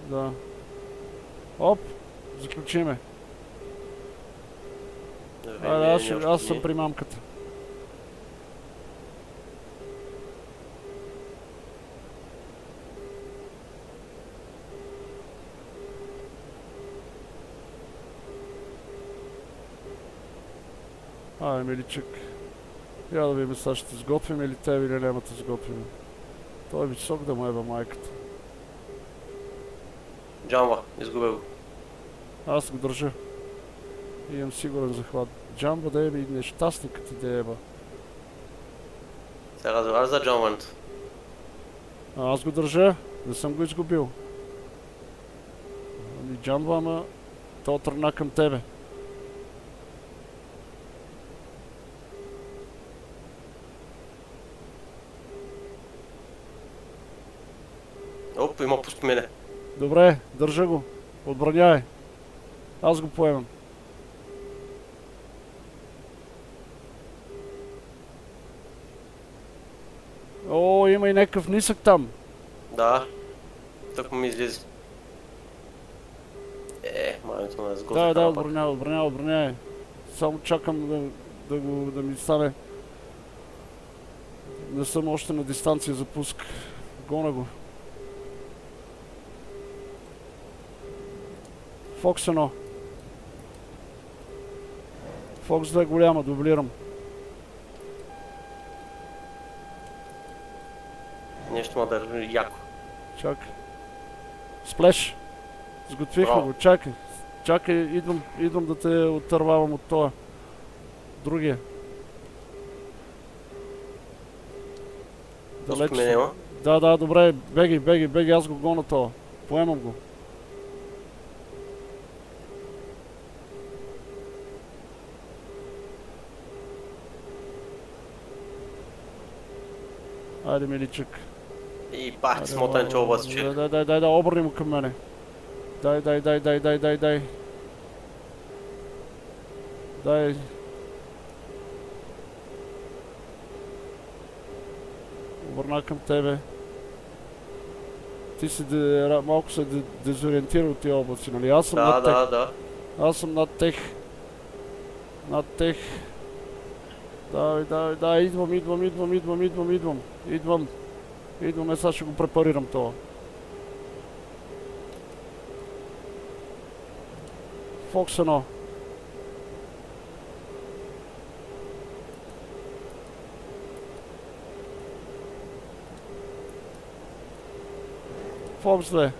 Да. Оп, заключиме. Айде, аз съм при мамката. Айде, миличък. Я да видим сега ще сготвим или тебе или няма да сготвим. Той е висок да му еба майката. Джамва, изгубя го. Аз го държа. Имам сигурен захват. Джамба да еба и нещастникът да еба. Сега разбираш за джамването. Аз го държа. Не съм го изгубил. Ами джамба, ама то тръгна към тебе. Оп, има пусто мене. Добре, държа го. Отбранявай. Аз го поемам. О, има и някакъв нисък там. Да. Тък му ми излезе. Мамето на сготвя. Да, отбранявай. Само чакам да ми стане. Не съм още на дистанция за пуск. Гона го. Фокс 1. Фокс 2 голяма, дублирам. Нещо ма държи яко. Чакай. Сплеш. Сготвихме го, чакай. Чакай, идвам да те отървавам от това. Другия. Далеч. Да, добре, беги, аз го гоня това. Поемам го. Айде, миличък. И пак смотан чоба с чек. Дай, обърни му към мене. Дай. Дай. Обърна към тебе. Ти си малко се дезориентира от тия облаци, нали? Аз съм над тех. Да. Аз съм над тех. Дай, идвам, сега ще го препарирам това. Фокс 1. Фокс 2.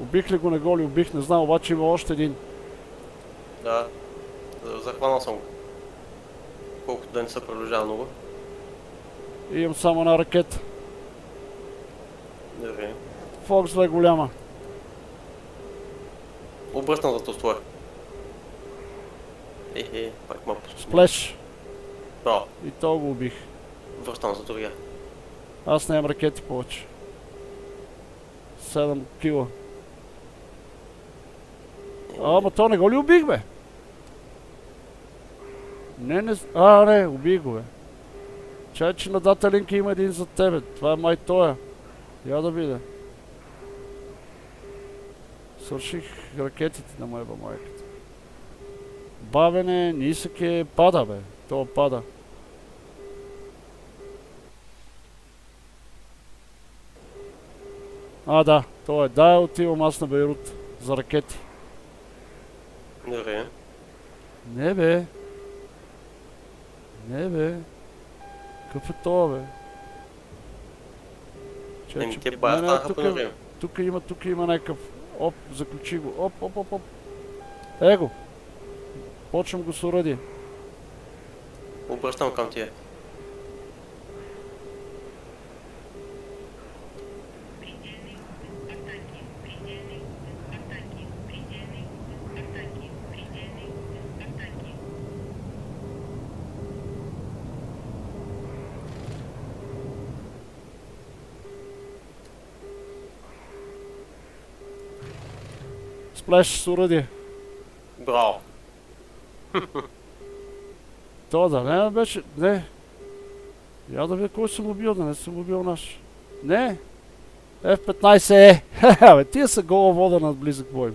Убих ли го, не го ли убих, не знам, обаче има още един. Да, захванал съм го. Колкото да не се приближава много. И имам само една ракета. Добре. Фокс 2 голяма. Обръснал за тостоя. Пак ма пусто. Сплеш. Браво. И то го убих. Връщам за другия. Аз нямам ракети повече. 7 кила. Ама то не го ли убих, бе? Не, убих го, бе. Чай, че на дата линка има един за тебе. Това е май тоя. Я да видя. Свърших ракетите на моя майката. Бавене, нисък е, пада, бе. То пада. Да, то е. Да, отивам аз на Бейрут. За ракети. Добре. Не, бе. Какъв е това, бе? Те бая станаха по време. Тук има някакъв. Оп, заключи го. Оп. Его. Почвам го с оръдие. Обръщам към тия. Сплеш с оръдие. Браво. Това да не беше... Не. Я да видя кой съм убил, да не съм убил наш. Не! F-15E! Абе, тия са гола вода над близък бой.